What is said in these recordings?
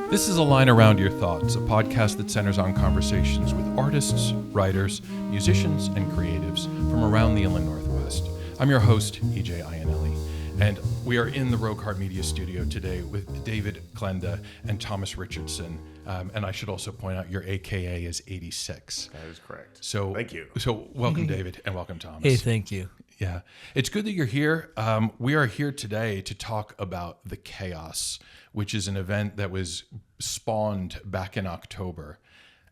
This is A Line Around Your Thoughts, a podcast that centers on conversations with artists, writers, musicians, and creatives from around the Inland Northwest. I'm your host, EJ Iannelli, and we are in the Rocart Media Studio today with David Klenda and Thomas Richardson. And I should also point out your AKA is 86. That is correct. So thank you. So welcome, David, and welcome, Thomas. Hey, thank you. Yeah, it's good that you're here. We are here today to talk about the Chaos, which is an event that was spawned back in October.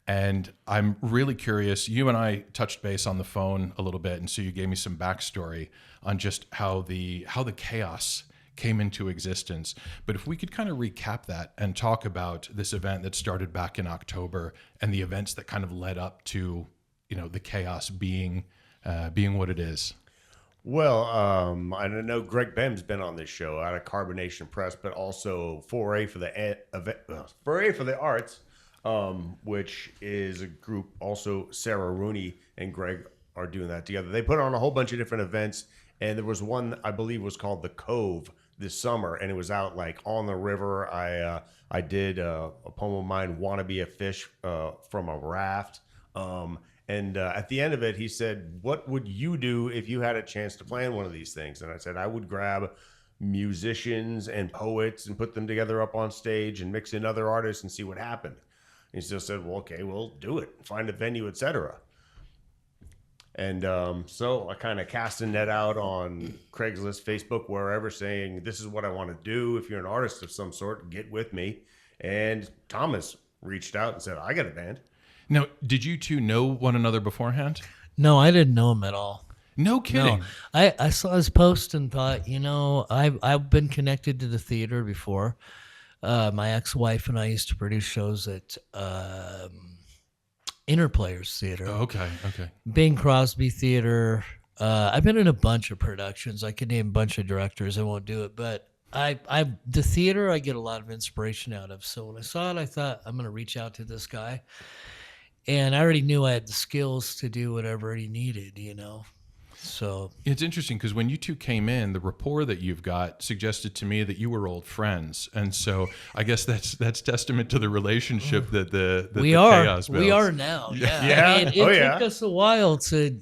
And I'm really curious. You and I touched base on the phone a little bit, and so you gave me some backstory on just how the Chaos came into existence. But if we could kind of recap that and talk about this event that started back in October and the events that kind of led up to, the Chaos being what it is. Well, I know Greg Bem's been on this show out of Carbonation Press, but also Foray for the Arts, which is a group. Also, Sarah Rooney and Greg are doing that together. They put on a whole bunch of different events, and there was one I believe was called The Cove this summer, and it was out like on the river. I did a poem of mine, "Wanna Be a Fish," from a raft. And at the end of it, he said, "What would you do if you had a chance to plan one of these things?" And I said, "I would grab musicians and poets and put them together up on stage and mix in other artists and see what happened." And he still said, "Well, okay, we'll do it. Find a venue, etc." And so I kind of cast a net out on Craigslist, Facebook, wherever, saying, "This is what I want to do. If you're an artist of some sort, get with me." And Thomas reached out and said, "I got a band." Now, did you two know one another beforehand? No, I didn't know him at all. No kidding. No. I saw his post and thought, I've been connected to the theater before. My ex-wife and I used to produce shows at Interplayers Theater. Oh, okay. Bing Crosby Theater. I've been in a bunch of productions. I could name a bunch of directors. I won't do it, but the theater I get a lot of inspiration out of. So when I saw it, I thought, I'm going to reach out to this guy. And I already knew I had the skills to do whatever he needed, So it's interesting because when you two came in, the rapport that you've got suggested to me that you were old friends, and so I guess that's testament to the relationship that the Chaos builds. We are now. Yeah. It took us a while to,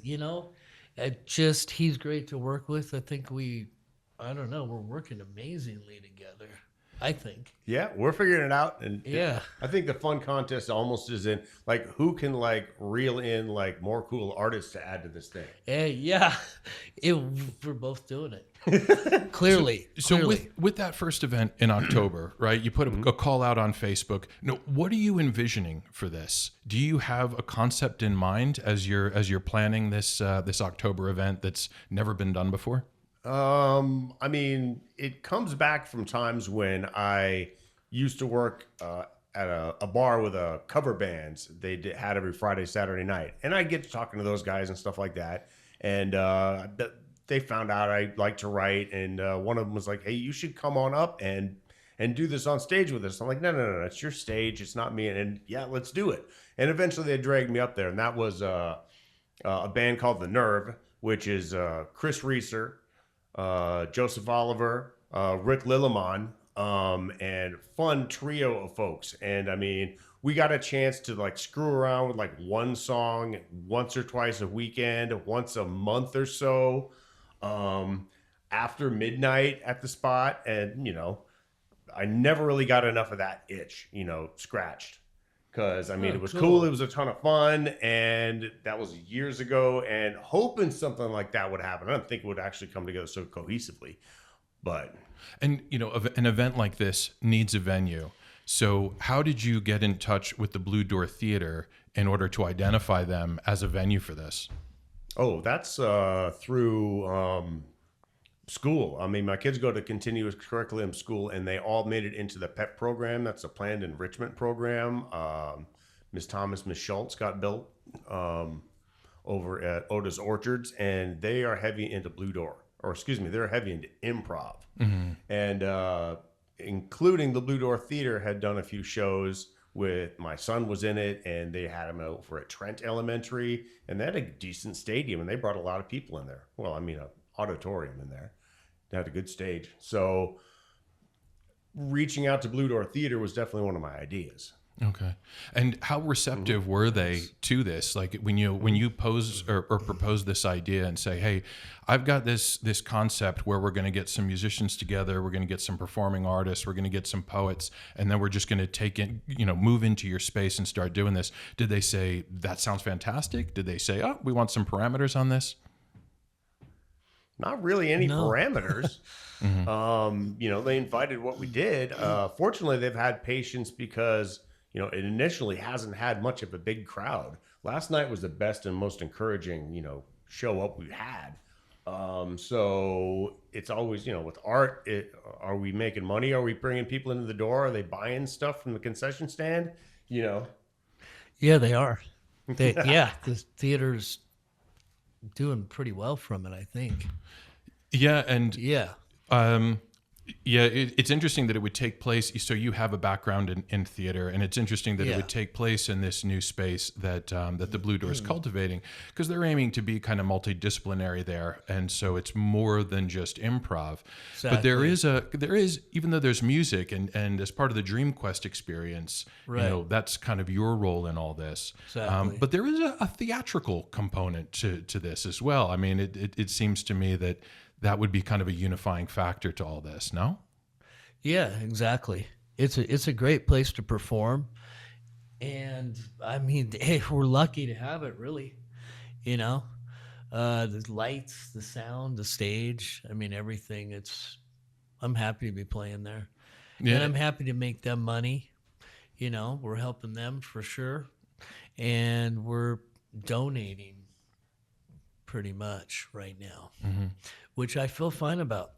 he's great to work with. I think we're working amazingly together. I think. Yeah, we're figuring it out, and yeah, I think the fun contest almost is in like who can like reel in like more cool artists to add to this thing. We're both doing it. Clearly. So with that first event in October, right? You put a call out on Facebook. No, what are you envisioning for this? Do you have a concept in mind as you're planning this October event that's never been done before? I mean, it comes back from times when I used to work at a bar with a cover bands. They had every Friday, Saturday night, and I'd get to talking to those guys and stuff like that. And they found out I like to write, and one of them was like, "Hey, you should come on up and do this on stage with us." I'm like, No, it's your stage, it's not me. And yeah, let's do it. And eventually they dragged me up there, and that was a band called The Nerve, which is Chris Reeser, Joseph Oliver, Rick Lillemon, and fun trio of folks. And I mean, we got a chance to like screw around with like one song once or twice a weekend, once a month or so, after midnight at the spot. And, I never really got enough of that itch, scratched. Because, I mean, it was cool. It was a ton of fun. And that was years ago. And hoping something like that would happen. I don't think it would actually come together so cohesively. But. And, an event like this needs a venue. So how did you get in touch with the Blue Door Theater in order to identify them as a venue for this? Oh, that's through school. I mean, my kids go to continuous curriculum school, and they all made it into the PEP program. That's a planned enrichment program. Miss Thomas, Miss Schultz got built over at Otis Orchards, and they are heavy into they're heavy into improv. Mm-hmm. And including the Blue Door Theater had done a few shows with, my son was in it, and they had him over at Trent Elementary, and they had a decent stadium, and they brought a lot of people in there. Well, I mean, an auditorium in there. They had a good stage. So reaching out to Blue Door Theater was definitely one of my ideas. Okay. And how receptive were they to this? Like when you pose or propose this idea and say, "Hey, I've got this concept where we're going to get some musicians together, we're going to get some performing artists, we're going to get some poets, and then we're just going to take it, move into your space and start doing this." Did they say, "That sounds fantastic"? Did they say, "Oh, we want some parameters on this"? Not really any No. parameters. They invited what we did. Fortunately, they've had patience because, it initially hasn't had much of a big crowd. Last night was the best and most encouraging, show up we had. So it's always, with art, are we making money? Are we bringing people into the door? Are they buying stuff from the concession stand? Yeah, they are. The theater's doing pretty well from it, I think. Yeah, and Yeah. it's interesting that it would take place. So you have a background in theater, and it's interesting that it would take place in this new space that the Blue Door is cultivating, because they're aiming to be kind of multidisciplinary there, and so it's more than just improv. Exactly. But there is even though there's music and as part of the Dream Quest experience, Right. that's kind of your role in all this. Exactly. But there is a theatrical component to this as well. I mean, it seems to me that would be kind of a unifying factor to all this, no? Yeah, exactly. It's a great place to perform, and I mean, hey, we're lucky to have it. Really, the lights, the sound, the stage. I mean, everything. I'm happy to be playing there, Yeah. and I'm happy to make them money. We're helping them for sure, and we're donating pretty much right now, which I feel fine about.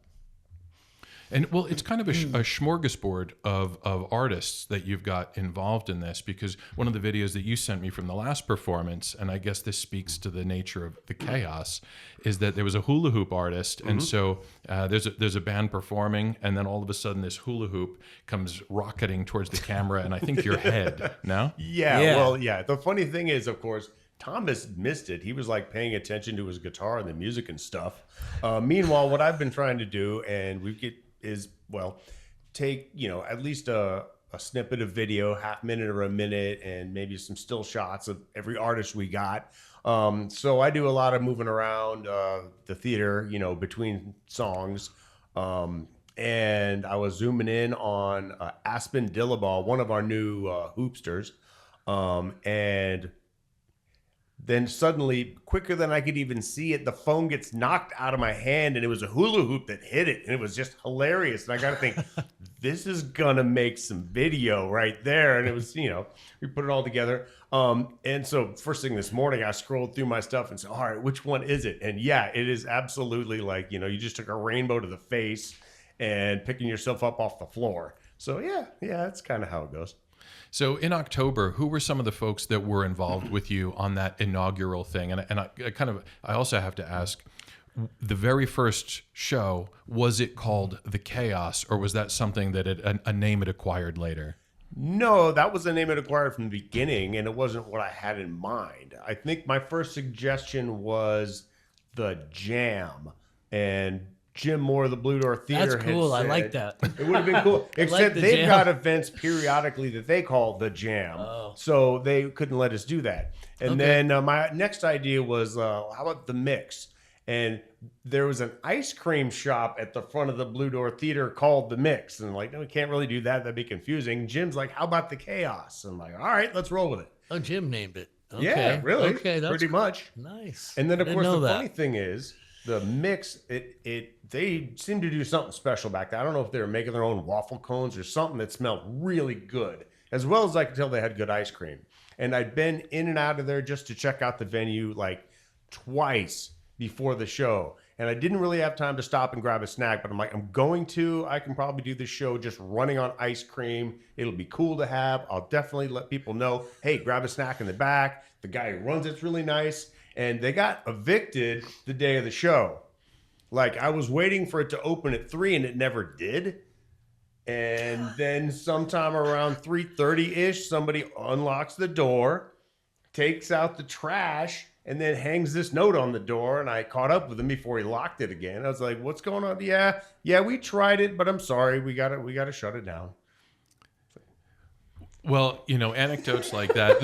And well, it's kind of a smorgasbord of artists that you've got involved in this, because one of the videos that you sent me from the last performance, and I guess this speaks to the nature of the chaos, is that there was a hula hoop artist, and so there's a band performing, and then all of a sudden this hula hoop comes rocketing towards the camera, and I think your head. No? Yeah. Well, yeah. The funny thing is, of course, Thomas missed it. He was like paying attention to his guitar and the music and stuff. Meanwhile, what I've been trying to do, and take, at least a snippet of video, half minute or a minute, and maybe some still shots of every artist we got. So I do a lot of moving around the theater, between songs. And I was zooming in on Aspen Dillaball, one of our new hoopsters. And then suddenly, quicker than I could even see it, the phone gets knocked out of my hand, and it was a hula hoop that hit it, and it was just hilarious. And I got to think, this is gonna make some video right there. And it was, we put it all together. And so first thing this morning, I scrolled through my stuff and said, all right, which one is it? And yeah, it is absolutely like, you just took a rainbow to the face and picking yourself up off the floor. So yeah, that's kind of how it goes. So in October, who were some of the folks that were involved with you on that inaugural thing? And I also have to ask, the very first show, was it called The Chaos, or was that something that a name it acquired later? No, that was the name it acquired from the beginning, and it wasn't what I had in mind. I think my first suggestion was The Jam, and Jim Moore of the Blue Door Theater. That's cool. Had I said, like that. It would have been cool. Except the they've Jam. got events periodically that they call The Jam. Oh. So they couldn't let us do that. And Okay. then my next idea was, how about The Mix? And there was an ice cream shop at the front of the Blue Door Theater called The Mix. And I'm like, no, we can't really do that. That'd be confusing. Jim's like, how about The Chaos? I'm like, all right, let's roll with it. Oh, Jim named it. Okay. Yeah, really. Okay, that's pretty much. nice. And then, of Didn't course, know the that. funny thing is, the Mix, they seemed to do something special back there. I don't know if they were making their own waffle cones or something that smelled really good, as well as I could tell they had good ice cream. And I'd been in and out of there just to check out the venue like twice before the show. And I didn't really have time to stop and grab a snack, but I'm like, I can probably do this show just running on ice cream. It'll be cool to have. I'll definitely let people know, hey, grab a snack in the back. The guy who runs it's really nice. And they got evicted the day of the show. Like, I was waiting for it to open at 3 and it never did. And then sometime around 3:30-ish, somebody unlocks the door, takes out the trash, and then hangs this note on the door. And I caught up with him before he locked it again. I was like, "What's going on?" Yeah, we tried it, but I'm sorry, we gotta shut it down. Well, anecdotes like that,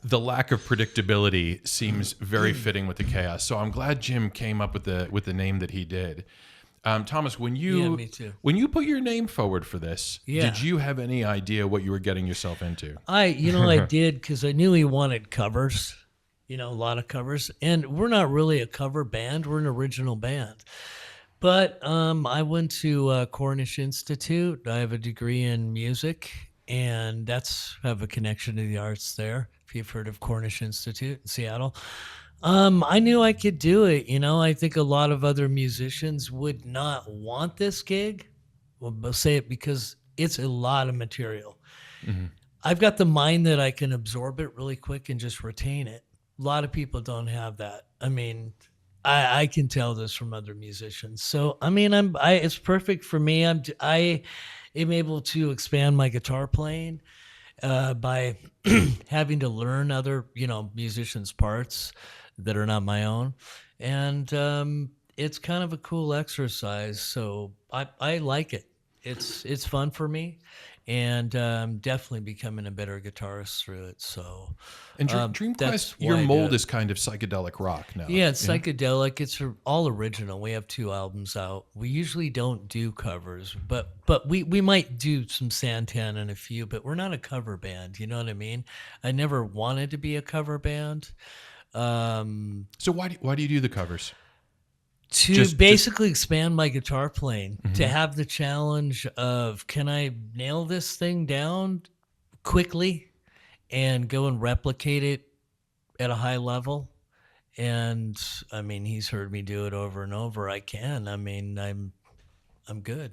the lack of predictability seems very fitting with the chaos. So I'm glad Jim came up with the name that he did. Thomas, when me too. when you put your name forward for this, Yeah. did you have any idea what you were getting yourself into? I did, because I knew he wanted covers, a lot of covers. And we're not really a cover band. We're an original band. But I went to Cornish Institute. I have a degree in music, and I have a connection to the arts there. If you've heard of Cornish Institute in Seattle. I knew I could do it. I think a lot of other musicians would not want this gig. Well, I'll say it because it's a lot of material. Mm-hmm. I've got the mind that I can absorb it really quick and just retain it. A lot of people don't have that. I mean, I can tell this from other musicians. So, I mean, it's perfect for me. I am able to expand my guitar playing by having to learn other, musicians' parts that are not my own. And it's kind of a cool exercise. So I like it. It's fun for me. And definitely becoming a better guitarist through it. So, And that's Dreamquest, why your I do mold it. is kind of psychedelic rock now. Yeah, it's psychedelic. It's all original. We have 2 albums out. We usually don't do covers, but we might do some Santana and a few, but we're not a cover band. You know what I mean? I never wanted to be a cover band. So why do you do the covers? To basically expand my guitar playing, to have the challenge of, can I nail this thing down quickly and go and replicate it at a high level? And I mean, he's heard me do it over and over. I can. I mean, I'm good.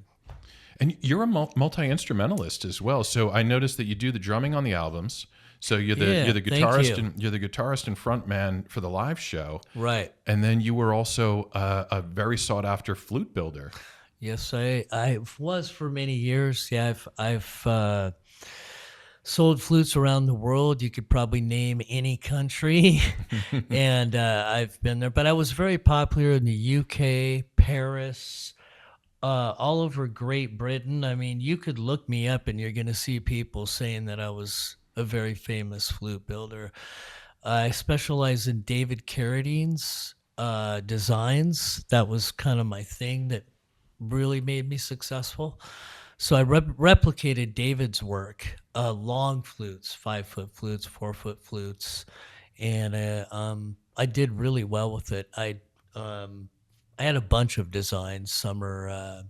And you're a multi-instrumentalist as well. So I noticed that you do the drumming on the albums. So you're the Thank guitarist you. and you're the guitarist and front man for the live show. Right. And then you were also a very sought after flute builder. Yes, I was for many years. Yeah, I've sold flutes around the world. You could probably name any country, and I've been there. But I was very popular in the UK, Paris, all over Great Britain. I mean, you could look me up, and you're going to see people saying that I was a very famous flute builder. I specialize in David Carradine's designs. That was kind of my thing that really made me successful. So I replicated David's work, long flutes, 5-foot flutes, 4-foot flutes, and I did really well with it. I had a bunch of designs. Some are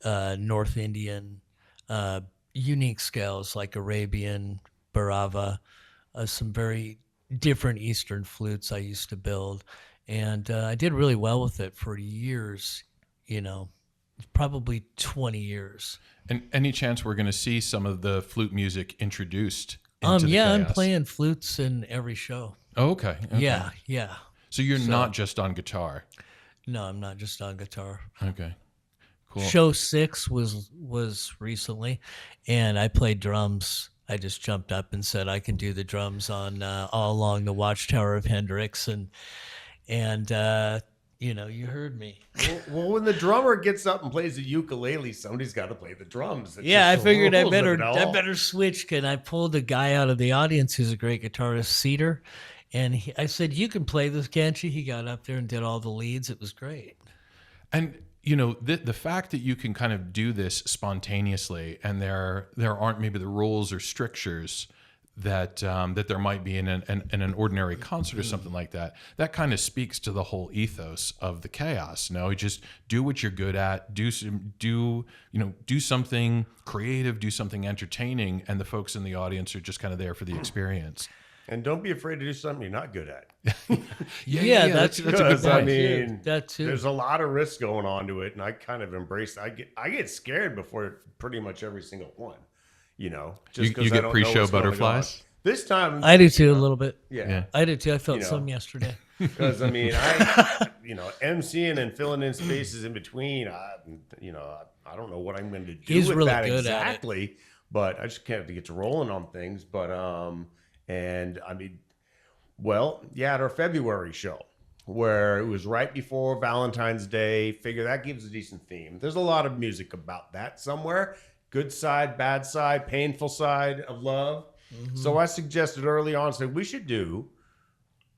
North Indian, unique scales like Arabian, Barava, some very different Eastern flutes I used to build. And I did really well with it for years, probably 20 years. And any chance we're going to see some of the flute music introduced into the Yeah, I'm chaos? playing flutes in every show. Oh, okay. Yeah. So you're not just on guitar. No, I'm not just on guitar. Okay. Cool. Show 6 was recently, and I played drums. I just jumped up and said I can do the drums on all along the Watchtower of Hendrix, and you heard me. Well, when the drummer gets up and plays the ukulele, somebody's got to play the drums. It's Yeah, I just the figured I rules of better it all. switch. And I pulled a guy out of the audience who's a great guitarist, Cedar, and I said, "You can play this, can't you?" He got up there and did all the leads. It was great. And the fact that you can kind of do this spontaneously, and there aren't maybe the rules or strictures that there might be in an ordinary concert or something like that. That kind of speaks to the whole ethos of the chaos. Just do what you're good at. Do something creative. Do something entertaining, and the folks in the audience are just kind of there for the experience. And don't be afraid to do something you're not good at. Yeah, that's a good Because, point. I mean, that too. there's a lot of risk going on to it, and I kind of embrace. I get scared before pretty much every single one. Just 'cause You I get don't pre-show know what's going on. butterflies? This time, I do too, a little bit. yeah. I did too. I felt You know. some yesterday. Because I mean, emceeing and filling in spaces in between. I don't know what I'm going to do He's with really that good at it. exactly, but I just can't get to rolling on things. But and I mean, Well, yeah, at our February show, where it was right before Valentine's Day. Figure that gives a decent theme. There's a lot of music about that somewhere. Good side, bad side, painful side of love. So I suggested early on, said we should do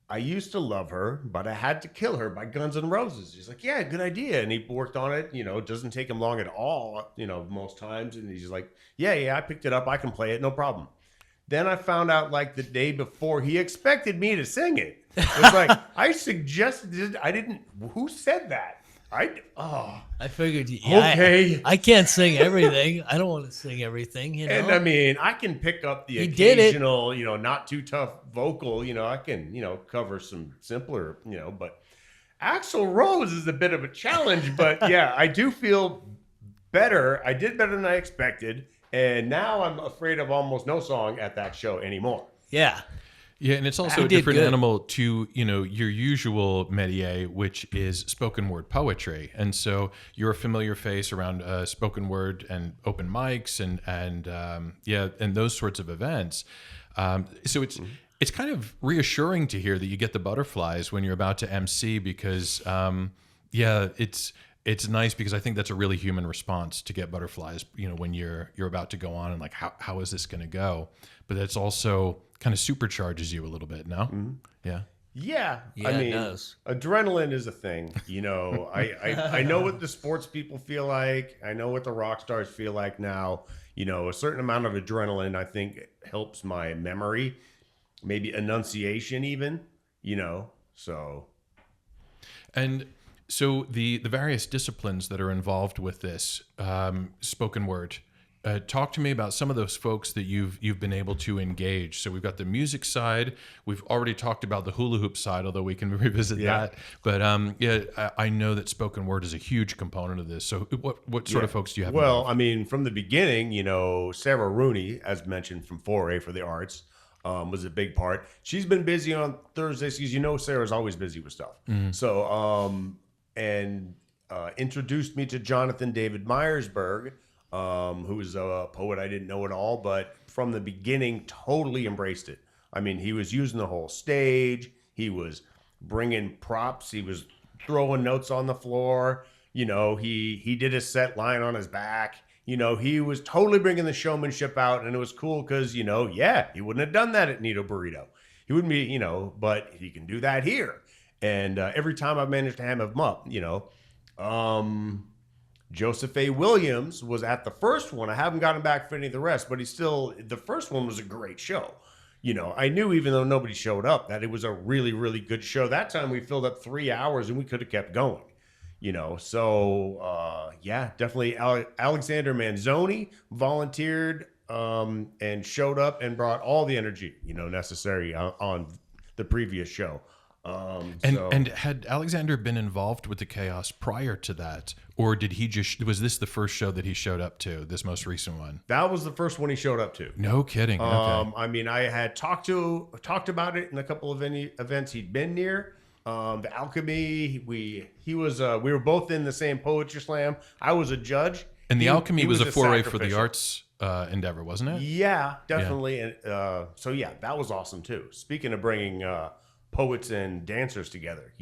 I used to love her, but I had to kill her by Guns N' Roses. He's like, yeah, good idea. And he worked on it. It doesn't take him long at all, most times. And he's like, yeah, I picked it up. I can play it. No problem. Then I found out like the day before he expected me to sing it. It's like, I suggested, I didn't, who said that? I figured, yeah, okay. I can't sing everything. I don't want to sing everything, And I mean, I can pick up the He did it. occasional, not too tough vocal, I can, cover some simpler, but Axl Rose is a bit of a challenge, but yeah, I do feel better. I did better than I expected. And now I'm afraid of almost no song at that show anymore. Yeah. Yeah, and it's also a different animal to, your usual métier, which is spoken word poetry. And so you're a familiar face around spoken word and open mics and those sorts of events. So it's kind of reassuring to hear that you get the butterflies when you're about to MC because it's nice because I think that's a really human response to get butterflies, when you're about to go on and like how is this going to go? But it's also kind of supercharges you a little bit, no? Mm-hmm. Yeah. Yeah, Yeah, I mean, it does. adrenaline is a thing. I know what the sports people feel like. I know what the rock stars feel like now. A certain amount of adrenaline, I think, helps my memory, maybe enunciation even, so. And so the various disciplines that are involved with this spoken word, talk to me about some of those folks that you've been able to engage. So we've got the music side. We've already talked about the hula hoop side, although we can revisit that. But I know that spoken word is a huge component of this. So what sort of folks do you have? Well, involved? I mean, from the beginning, Sarah Rooney, as mentioned from 4A for the Arts, was a big part. She's been busy on Thursdays because Sarah's always busy with stuff. So introduced me to Jonathan David Myersberg, who is a poet I didn't know at all, but from the beginning totally embraced it. I mean, he was using the whole stage. He was bringing props. He was throwing notes on the floor. He did a set lying on his back. He was totally bringing the showmanship out, and it was cool because, he wouldn't have done that at Nito Burrito. He wouldn't be, but he can do that here. And every time I've managed to ham him up, Joseph A. Williams was at the first one. I haven't gotten back for any of the rest, but the first one was a great show. I knew even though nobody showed up that it was a really, really good show. That time we filled up 3 hours and we could have kept going, So, definitely Alexander Manzoni volunteered and showed up and brought all the energy, necessary on the previous show. And had Alexander been involved with the Chaos prior to that, or was this the first show that he showed up to, this most recent one? That was the first one he showed up to. No kidding. Okay. I mean, I had talked about it in a couple of events he'd been near. The Alchemy, we were both in the same poetry slam. I was a judge. And the Alchemy was a foray for the sacrificial. arts endeavor, wasn't it? Yeah, definitely. Yeah. And that was awesome too. Speaking of bringing poets and dancers together,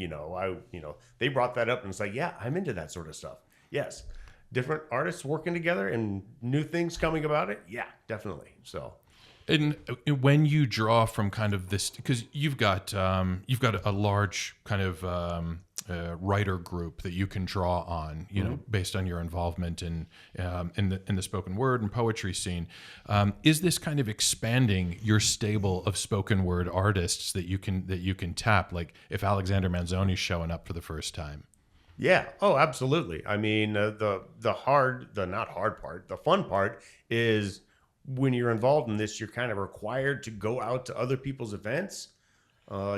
they brought that up, and it's like, yeah, I'm into that sort of stuff. Yes, different artists working together and new things coming about it. Yeah, definitely. So. And when you draw from kind of this, because you've got a large kind of writer group that you can draw on, based on your involvement in the spoken word and poetry scene. Is this kind of expanding your stable of spoken word artists that you can tap? Like if Alexander Manzoni's showing up for the first time. Yeah. Oh, absolutely. I mean, the fun part is, when you're involved in this, you're kind of required to go out to other people's events,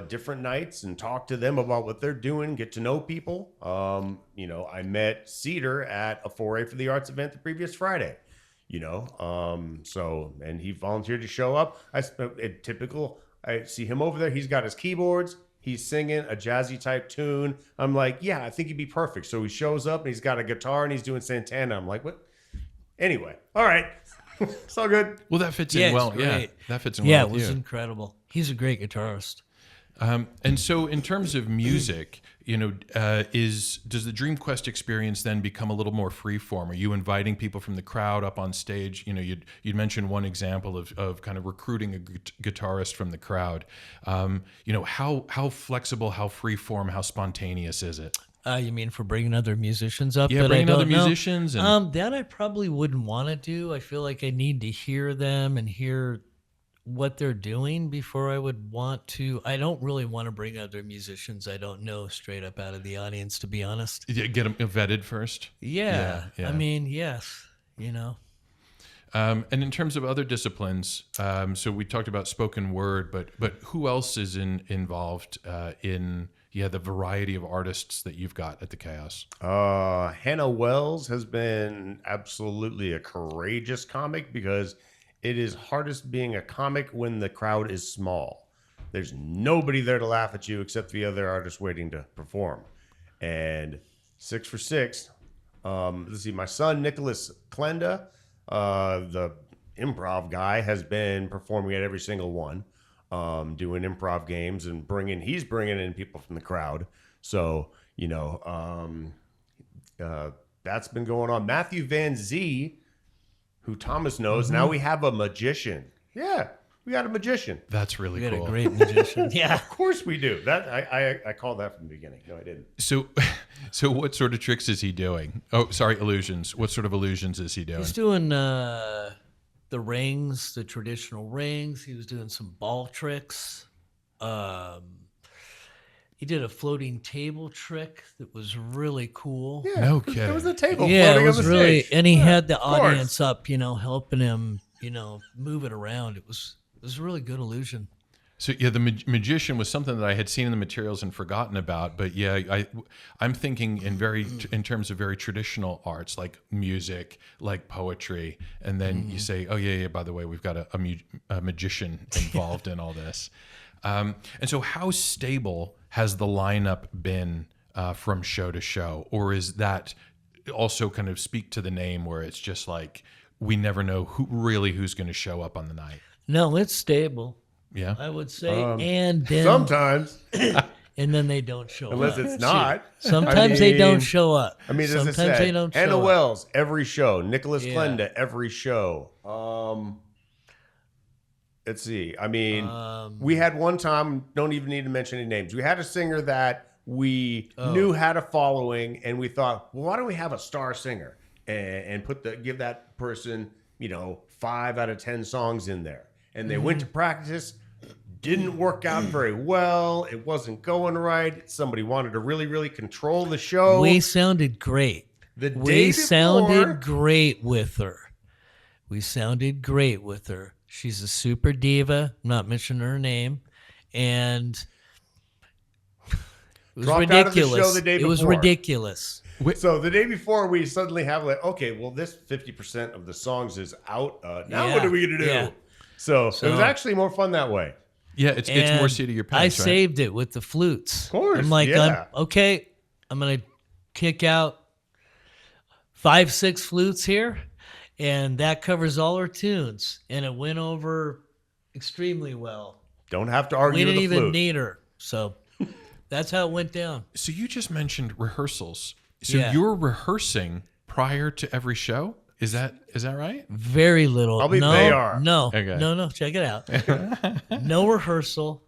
different nights, and talk to them about what they're doing, get to know people. I met Cedar at a 4A for the Arts event the previous Friday, and he volunteered to show up. I see him over there. He's got his keyboards. He's singing a jazzy type tune. I'm like, yeah, I think he'd be perfect. So he shows up and he's got a guitar and he's doing Santana. I'm like, what? Anyway, all right. It's all good. Well, that fits in well. Great. Yeah, that fits in well. Yeah, it with was you. incredible. He's a great guitarist. And so, in terms of music, does the Dream Quest experience then become a little more freeform? Are you inviting people from the crowd up on stage? You'd mentioned one example of kind of recruiting a guitarist from the crowd. How flexible, how freeform, how spontaneous is it? You mean for bringing other musicians up? Yeah, that bringing I other don't know? musicians. And That I probably wouldn't want to do. I feel like I need to hear them and hear what they're doing before I would want to. I don't really want to bring other musicians I don't know straight up out of the audience, to be honest. get them vetted first. Yeah. Yeah. I mean, yes. And in terms of other disciplines, so we talked about spoken word, but who else is involved in the variety of artists that you've got at the Chaos? Hannah Wells has been absolutely a courageous comic because it is hardest being a comic when the crowd is small. There's nobody there to laugh at you except the other artists waiting to perform. And 6 for 6, let's see, my son, David Klenda, the improv guy, has been performing at every single one, doing improv games and he's bringing in people from the crowd. So, that's been going on. Matthew Van Zee, who Thomas knows. Now we have a magician. Yeah, we got a magician. That's really cool. We got a great magician. Yeah. Of course we do. That I called that from the beginning. No, I didn't. So what sort of tricks is he doing? Oh, sorry, illusions. What sort of illusions is he doing? He's doing the rings, the traditional rings. He was doing some ball tricks. He did a floating table trick that was really cool. Yeah, no kidding. There was a table Yeah, floating it was on the really, stage. and he had the of course. audience up, helping him, move it around. It was a really good illusion. So yeah, the magician was something that I had seen in the materials and forgotten about. But yeah, I'm thinking in terms of very traditional arts like music, like poetry, and then you say, oh yeah, by the way, we've got a magician involved in all this. And so, how stable has the lineup been from show to show, or is that also kind of speak to the name where it's just like we never know who's going to show up on the night? No, it's stable. Yeah, I would say, and then Sometimes, and then they don't show unless up. it's not. Sometimes they don't show up. I mean, as sometimes I said, they don't show Hannah up. Wells, every show. David Yeah. Klenda, every show. Let's see. I mean, we had one time, don't even need to mention any names. We had a singer that we knew had a following, and we thought, well, why don't we have a star singer and give that person, 5 out of 10 songs in there. And they went to practice, didn't work out very well. It wasn't going right. Somebody wanted to really, really control the show. We sounded great. The day We before- sounded great with her. She's a super diva. I'm not mentioning her name. And it was Dropped out of the show ridiculous. the day It was before. ridiculous. So the day before, we suddenly have like, okay, well, this 50% of the songs is out. Now what Yeah, are we going to do? yeah. So it was actually more fun that way. yeah, it's more And seat of your I pants, right? saved it with the flutes. Of course, I'm like, yeah. I'm going to kick out 5-6 flutes here, and that covers all our tunes. And it went over extremely well. Don't have to argue We with didn't the even flute. need her. So that's how it went down. So you just mentioned rehearsals. So Yeah. you're rehearsing prior to every show? Is that right? Very little. I believe no, they are. No, Okay. no. Check it out. No rehearsal.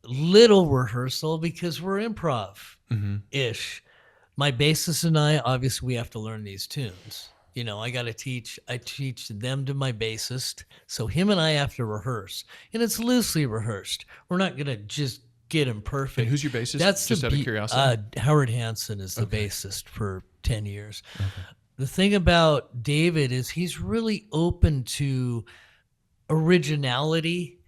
Little rehearsal because we're improv-ish. My bassist and I, obviously, we have to learn these tunes. I teach them to my bassist. So him and I have to rehearse. And it's loosely rehearsed. We're not going to just get him perfect. And who's your bassist? That's just out of curiosity. Howard Hansen is the bassist for 10 years. The thing about David is he's really open to originality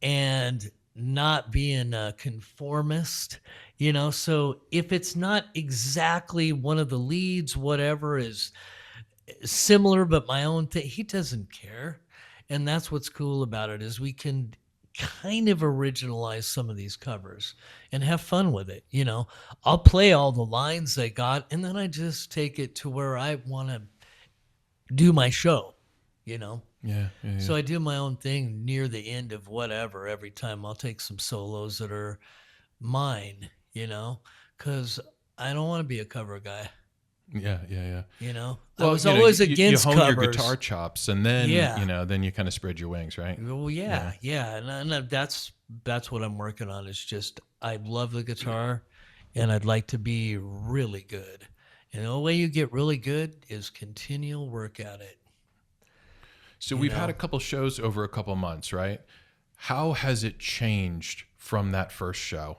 and not being a conformist, so if it's not exactly one of the leads, whatever is similar but my own thing, he doesn't care. And that's what's cool about it is we can kind of originalize some of these covers and have fun with it. I'll play all the lines they got, and then I just take it to where I want to do my show. you know? Yeah. So I do my own thing near the end of whatever every time. I'll take some solos that are mine, you know, because I don't want to be a cover guy, Yeah. you know? I Well, was always you against hone covers. your guitar chops, and then Yeah. then you kind of spread your wings, right? Well, yeah. And that's what I'm working on. Is just I love the guitar, and I'd like to be really good. And the only way you get really good is continual work at it. So we've had a couple shows over a couple months, right? How has it changed from that first show?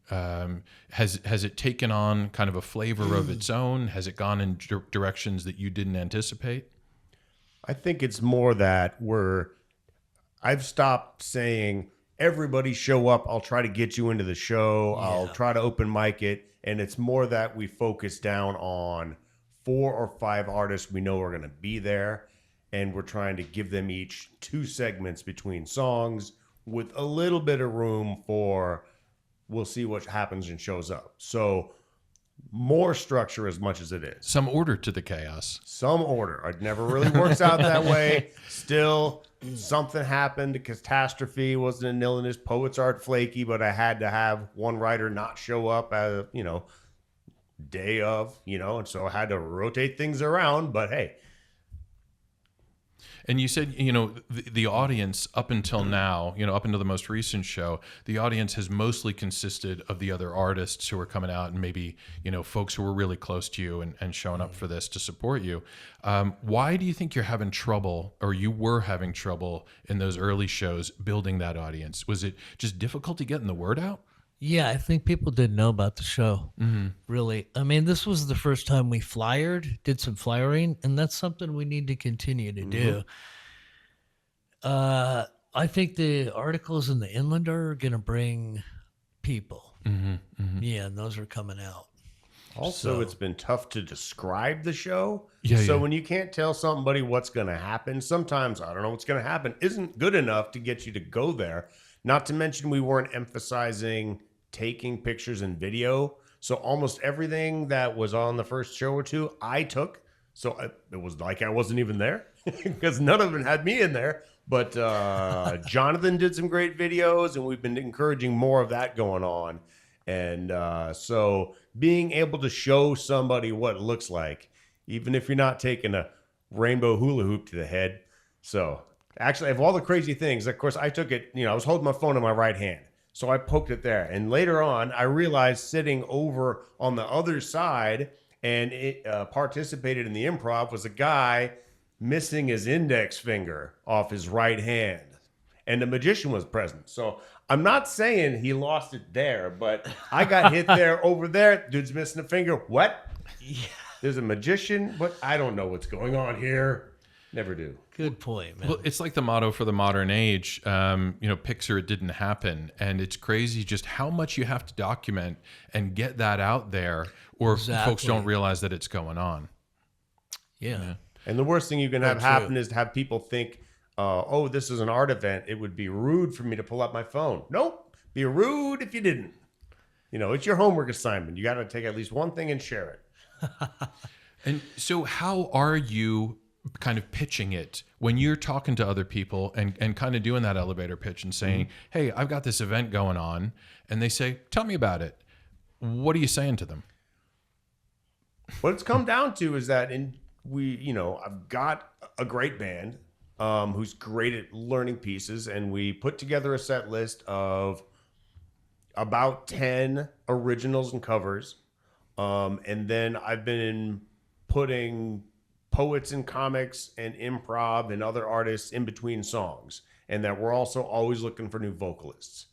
Has it taken on kind of a flavor of its own? Has it gone in directions that you didn't anticipate? I think it's more that I've stopped saying, everybody show up. I'll try to get you into the show. Yeah. I'll try to open mic it. And it's more that we focus down on 4 or 5 artists we know are going to be there. And we're trying to give them each 2 segments between songs with a little bit of room for we'll see what happens and shows up. So more structure as much as it is. Some order to the chaos. Some order. It never really works out that way. Still, something happened. A catastrophe. Wasn't a nil in his poets aren't flaky, but I had to have one writer not show up as, day of, and so I had to rotate things around. But hey. And you said, the audience up until now, up until the most recent show, the audience has mostly consisted of the other artists who are coming out and maybe, folks who were really close to you and showing up for this to support you. Why do you think you're having trouble, or you were having trouble in those early shows building that audience? Was it just difficulty getting the word out? Yeah, I think people didn't know about the show, really. I mean, this was the first time we did some flyering, and that's something we need to continue to do. I think the articles in the Inlander are going to bring people. Yeah, and those are coming out. Also, it's been tough to describe the show. Yeah. When you can't tell somebody what's going to happen, sometimes I don't know what's going to happen isn't good enough to get you to go there. Not to mention we weren't emphasizing taking pictures and video. So almost everything that was on the first show or 2, I took. So it was like I wasn't even there because none of them had me in there. But Jonathan did some great videos, and we've been encouraging more of that going on. And so being able to show somebody what it looks like, even if you're not taking a rainbow hula hoop to the head. So actually, of all the crazy things, of course, I took it, I was holding my phone in my right hand. So I poked it there. And later on, I realized sitting over on the other side and it participated in the improv was a guy missing his index finger off his right hand. And the magician was present. So I'm not saying he lost it there, but I got hit there over there. Dude's missing a finger. What? Yeah. There's a magician, but I don't know what's going on here. Never do. Good point, man. Well, it's like the motto for the modern age, picture it didn't happen. And it's crazy just how much you have to document and get that out there, or folks don't realize that it's going on. Yeah. And the worst thing you can have happen is to have people think, this is an art event. It would be rude for me to pull up my phone. Nope. Be rude if you didn't. It's your homework assignment. You got to take at least one thing and share it. And so how are you kind of pitching it when you're talking to other people and kind of doing that elevator pitch and saying, hey, I've got this event going on, and they say, tell me about it. What are you saying to them? What it's come down to is that I've got a great band who's great at learning pieces, and we put together a set list of about 10 originals and covers. And then I've been putting poets and comics and improv and other artists in between songs, and that we're also always looking for new vocalists.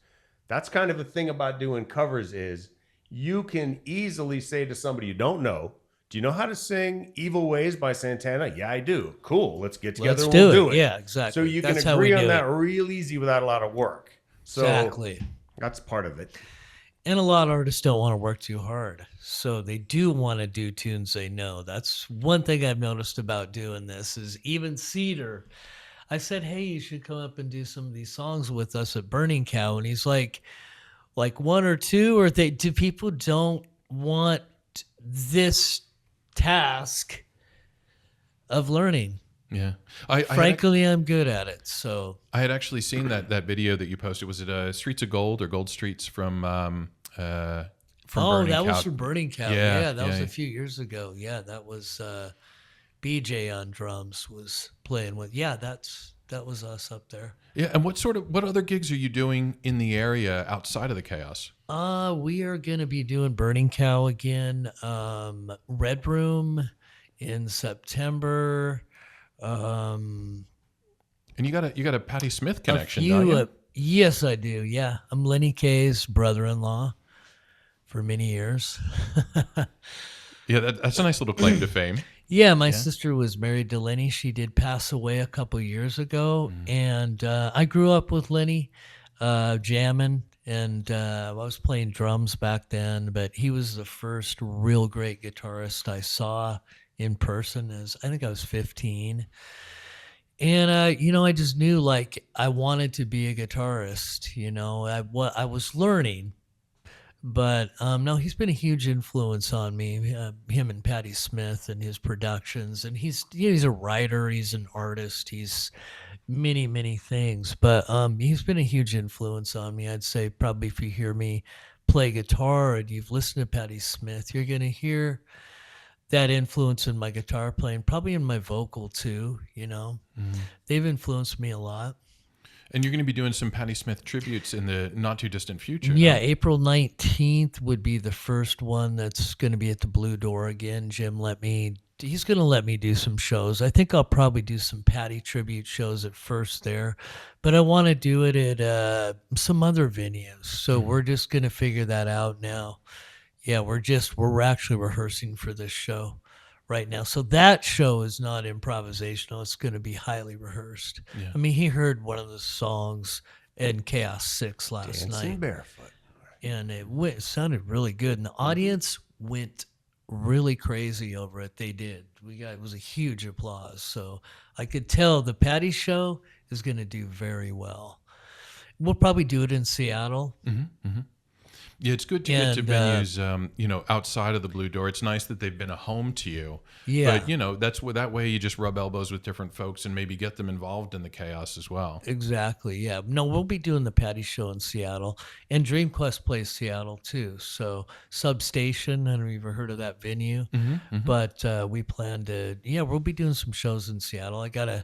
That's kind of the thing about doing covers is you can easily say to somebody you don't know, do you know how to sing Evil Ways by Santana? Yeah, I do. Cool. Let's get together and we'll do it. Yeah, exactly. So you can agree on that real easy without a lot of work. So exactly. That's part of it. And a lot of artists don't want to work too hard. So they do want to do tunes they know. That's one thing I've noticed about doing this is even Cedar. I said, hey, you should come up and do some of these songs with us at Burning Cow. And he's like 1 or 2, or do people don't want this task of learning? Yeah. Frankly, I'm good at it. So I had actually seen that video that you posted. Was it Streets of Gold or Gold Streets from Burning that Cow? was from Burning Cow. Yeah, Yeah, that was yeah. a few years ago. Yeah, that was BJ on drums was playing with. Yeah, that was us up there. Yeah, and what other gigs are you doing in the area outside of the Chaos? We are gonna be doing Burning Cow again. Red Room in September. And you got a Patti Smith connection, don't you? Yes, I do. Yeah, I'm Lenny Kaye's brother-in-law for many years. Yeah, that's a nice little claim to fame. Yeah, my sister was married to Lenny. She did pass away a couple years ago, and I grew up with Lenny, jamming, and I was playing drums back then. But he was the first real great guitarist I saw in person. I think I was 15, and I just knew like I wanted to be a guitarist. I was learning. But no, he's been a huge influence on me. Him and Patti Smith and his productions, and he's a writer, he's an artist, he's many things. But he's been a huge influence on me. I'd say probably if you hear me play guitar and you've listened to Patti Smith, you're gonna hear that influence in my guitar playing, probably in my vocal too. They've influenced me a lot. And you're going to be doing some Patti Smith tributes in the not too distant future. Yeah, no? April 19th would be the first one that's going to be at the Blue Door again. He's going to let me do some shows. I think I'll probably do some Patti tribute shows at first there, but I want to do it at some other venues. So we're just going to figure that out now. Yeah, we're actually rehearsing for this show right now. So that show is not improvisational. It's going to be highly rehearsed. Yeah. I mean, he heard one of the songs in Chaos 6 last Dancing night. barefoot. And it sounded really good. And the audience went really crazy over it. They did. It was a huge applause. So I could tell the Patti show is going to do very well. We'll probably do it in Seattle. Yeah, it's good to get to venues, outside of the Blue Door. It's nice that they've been a home to you. Yeah. But, that way you just rub elbows with different folks and maybe get them involved in the Chaos as well. Exactly, yeah. No, we'll be doing the Patti show in Seattle. And Dream Quest plays Seattle, too. So Substation, I don't know if you've ever heard of that venue. But we plan to, we'll be doing some shows in Seattle. I got to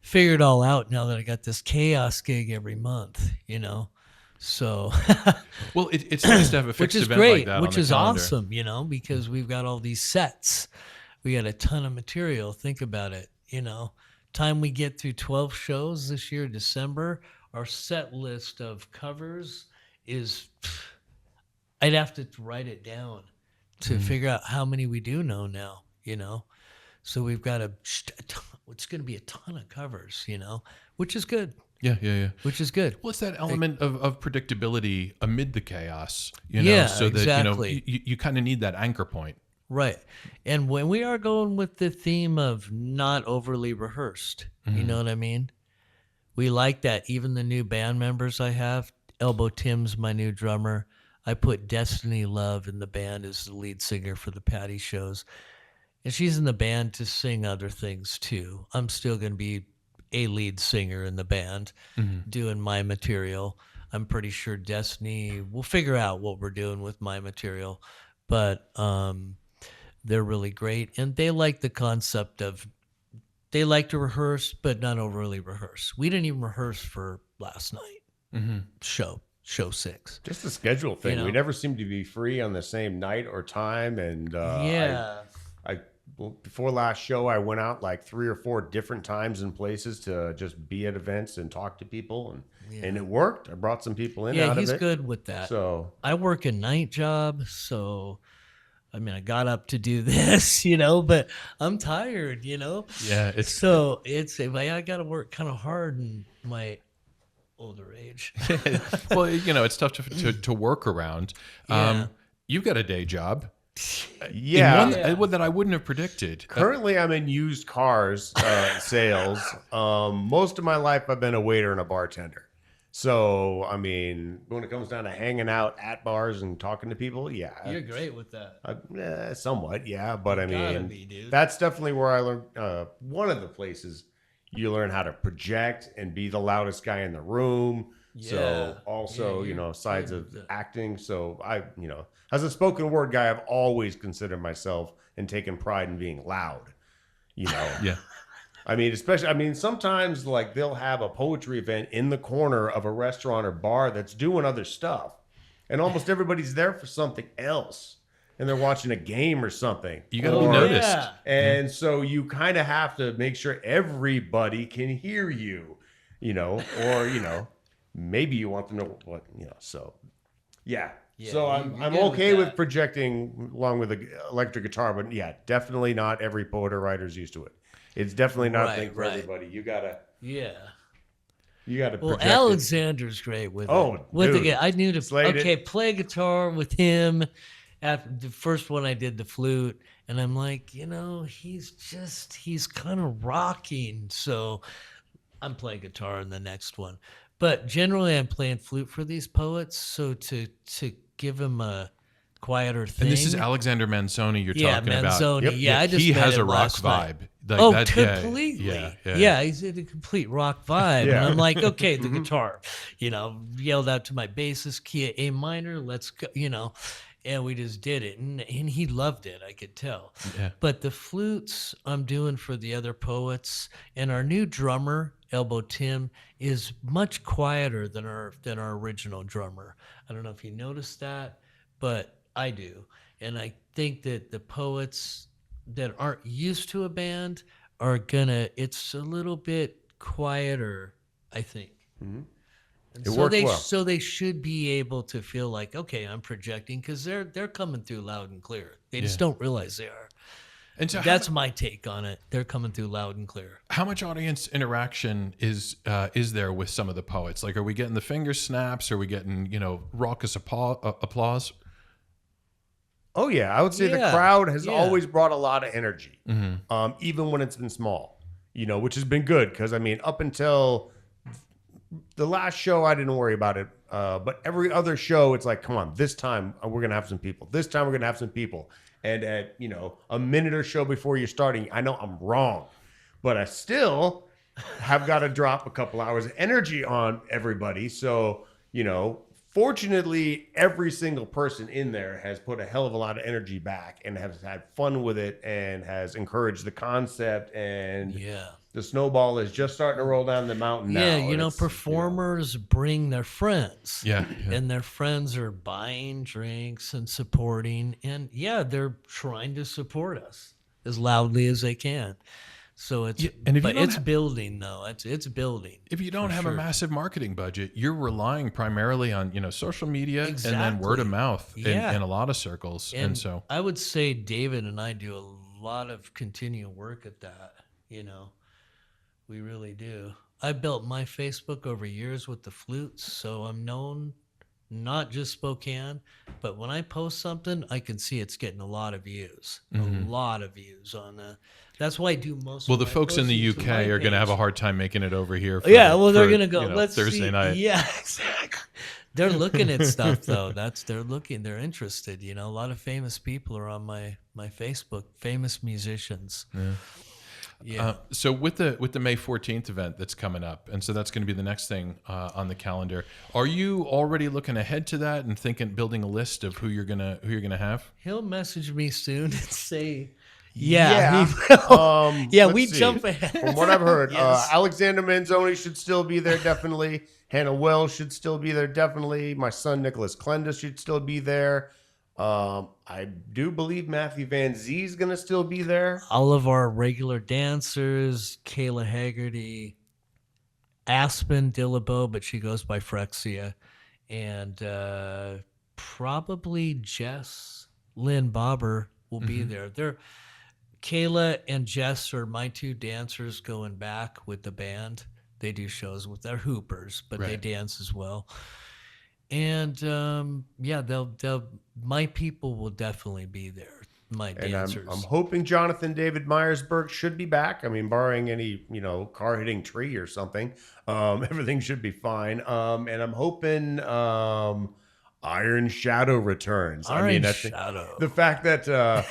figure it all out now that I got this Chaos gig every month, So, well, it's nice to have a fixed event great, like that, which on the is calendar. awesome, because we've got all these sets. We got a ton of material. Think about it, Time we get through 12 shows this year, December, our set list of covers is, I'd have to write it down to figure out how many we do know now, So we've got it's going to be a ton of covers, which is good. Yeah. Which is good. Well, it's that element of predictability amid the chaos, so that, exactly. you kind of need that anchor point. Right. And when we are going with the theme of not overly rehearsed, you know what I mean? We like that. Even the new band members I have, Elbow Tim's my new drummer. I put Destiny Love in the band as the lead singer for the Patti shows. And she's in the band to sing other things too. I'm still going to be a lead singer in the band doing my material. I'm pretty sure Destiny, we'll figure out what we're doing with my material, but they're really great. And they like the concept of, they like to rehearse, but not overly rehearse. We didn't even rehearse for last night show 6. Just a schedule thing. We never seem to be free on the same night or time. And before last show, I went out like 3 or 4 different times and places to just be at events and talk to people, and it worked. I brought some people in. Yeah, he's good with that. So I work a night job, so I mean, I got up to do this, but I'm tired, Yeah, I got to work kind of hard in my older age. Well, it's tough to work around. Yeah. You've got a day job. One that I wouldn't have predicted. Currently, I'm in used cars sales. Most of my life, I've been a waiter and a bartender. So, I mean, when it comes down to hanging out at bars and talking to people, yeah. You're great with that. Somewhat, yeah. But I Gotta mean, be, dude. that's definitely where I learned. One of the places you learn how to project and be the loudest guy in the room. Yeah. So also, Yeah, you're sides good of with that. acting. So as a spoken word guy, I've always considered myself and taken pride in being loud. Yeah. I mean, sometimes like they'll have a poetry event in the corner of a restaurant or bar that's doing other stuff, and almost everybody's there for something else, and they're watching a game or something. You got to be Or- noticed. Yeah. And so you kind of have to make sure everybody can hear you, or maybe you want them to know what. So yeah. Yeah, So you're I'm good with okay with that. projecting along with the electric guitar, but yeah, definitely not every poet or writer's used to it. It's definitely not a thing for Right. everybody. You gotta Yeah. Well, Well, project it. Alexander's great with Oh, it. With dude. the I knew to Slayed it. play guitar with him. After the first one, I did the flute, and I'm like, he's kind of rocking. So I'm playing guitar in the next one, but generally I'm playing flute for these poets. So to give him a quieter thing. And this is Alexander Manzoni you're talking about. Manzoni. Yep, Yeah, yep. I just He met has a him rock last night. vibe. Like Oh, that, yeah, completely. yeah. He's in a complete rock vibe. Yeah. And I'm like, okay, the guitar, yelled out to my bassist, key A minor, let's go, and we just did it. And he loved it, I could tell. Yeah. But the flutes I'm doing for the other poets, and our new drummer, Elbow Tim, is much quieter than our original drummer. I don't know if you noticed that, but I do. And I think that the poets that aren't used to a band are it's a little bit quieter, I think. And It worked well. so they should be able to feel like, okay, I'm projecting, because they're coming through loud and clear. They just don't realize they are. And so That's my take on it. They're coming through loud and clear. how much audience interaction is there with some of the poets? Like, are we getting the finger snaps? Are we getting, raucous applause? Oh yeah, I would say the Yeah, crowd has yeah. always brought a lot of energy, even when it's been small. Which has been good because I mean, up until the last show, I didn't worry about it. But every other show, it's like, come on, this time we're gonna have some people. This time we're gonna have some people. And at a minute or so before you're starting, I know I'm wrong, but I still have got to drop a couple hours of energy on everybody. So fortunately, every single person in there has put a hell of a lot of energy back and has had fun with it and has encouraged the concept. And Yeah. the snowball is just starting to roll down the mountain now. Yeah, And it's, performers bring their friends. Yeah. And their friends are buying drinks and supporting. And yeah, they're trying to support us as loudly as they can. So it's and if you but don't it's have- building though. It's building. If you don't For have a sure. massive marketing budget, you're relying primarily on social media and then word of Exactly. mouth Yeah. in a lot of circles. And so I would say David and I do a lot of continual work at that. We really do. I built my Facebook over years with the flutes, so I'm known not just Spokane, but when I post something, I can see it's getting a lot of views. A lot of views on that. That's why I do most. well, of the my folks in the postings to UK my are going to have a page. hard time making it over here. For, Yeah, well, they're for, gonna go. Let's Thursday see. night. Yeah, exactly. They're looking at stuff though. They're interested. A lot of famous people are on my Facebook. Famous musicians. Yeah. So with the May 14th event that's coming up, and so that's going to be the next thing on the calendar. Are you already looking ahead to that and building a list of who you're gonna have? He'll message me soon and say, Yeah. yeah, let's we see. jump ahead. From what I've heard, Yes. Alexander Manzoni should still be there, definitely. Hannah Wells should still be there, definitely. My son, Nicholas Klenda, should still be there. I do believe Matthew Van Zee's going to still be there. All of our regular dancers, Kayla Haggerty, Aspen Dillabow, but she goes by Frexia, and probably Jess Lynn Bobber will be there. Kayla and Jess are my two dancers going back with the band. They do shows with their hoopers, but they Right. dance as well. And yeah, they'll my people will definitely be there. my And dancers. I'm hoping Jonathan David Myersberg should be back. I mean, barring any, car hitting tree or something, everything should be fine. And I'm hoping Iron Shadow returns. I mean, Iron I think Shadow. the fact that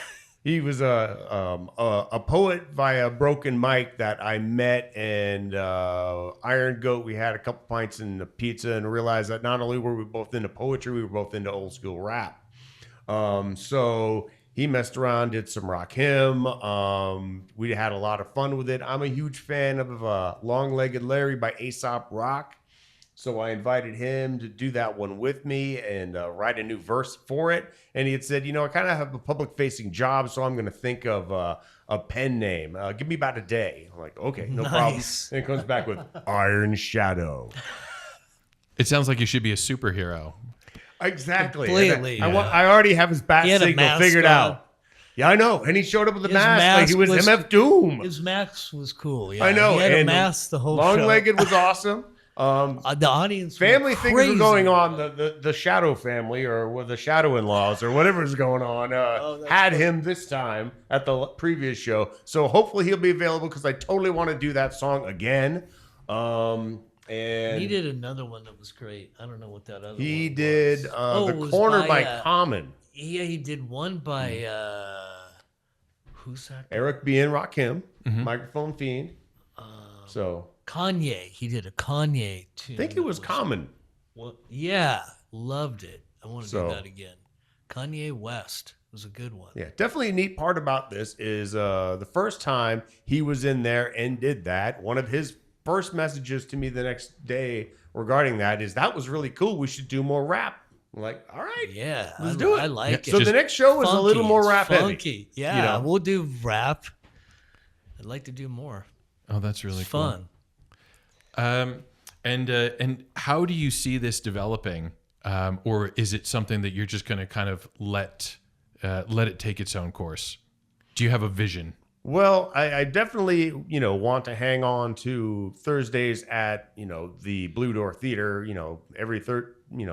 he was a poet via Broken Mike that I met, and Iron Goat. We had a couple pints and a pizza, and realized that not only were we both into poetry, we were both into old school rap. So he messed around, did some rock him. We had a lot of fun with it. I'm a huge fan of Long Legged Larry by Aesop Rock. So I invited him to do that one with me and write a new verse for it. And he had said, I kind of have a public facing job, so I'm going to think of a pen name. Give me about a day. I'm like, okay, no problem. And it comes back with Iron Shadow. It sounds like you should be a superhero. Exactly. Completely. I already have his bat He had a signal mask figured on. out. Yeah, I know. And he showed up with a His mask like he was, mask MF Doom. His mask was cool. Yeah, I know. He had a and mask the whole show. Long-legged was awesome. The audience Family went things were crazy. going on. The Shadow family, or with the Shadow in-laws, or whatever's going on, had him this time at the previous show. So hopefully he'll be available, because I totally want to do that song again. And He did another one that was great. I don't know what that other one he was. did it The was Corner by Common. Yeah, he did one by who's that? Eric B. and Rakim, Microphone Fiend. So Kanye. He did a Kanye too. I think it was Common. Well, yeah, loved it. I want to So- do that again. Kanye West was a good one. Yeah, definitely a neat part about this is the first time he was in there and did that, one of his first messages to me the next day regarding that is, that was really cool. We should do more rap. I'm like, all right, Yeah, let's do it. I like it. So the next show is a little Funky, more it's rap funky. heavy. Yeah, we'll do rap. I'd like to do more. Oh, that's really It's cool. fun. And how do you see this developing, or is it something that you're just going to kind of let it take its own course? Do you have a vision? Well, I definitely, want to hang on to Thursdays at, the Blue Door Theater, every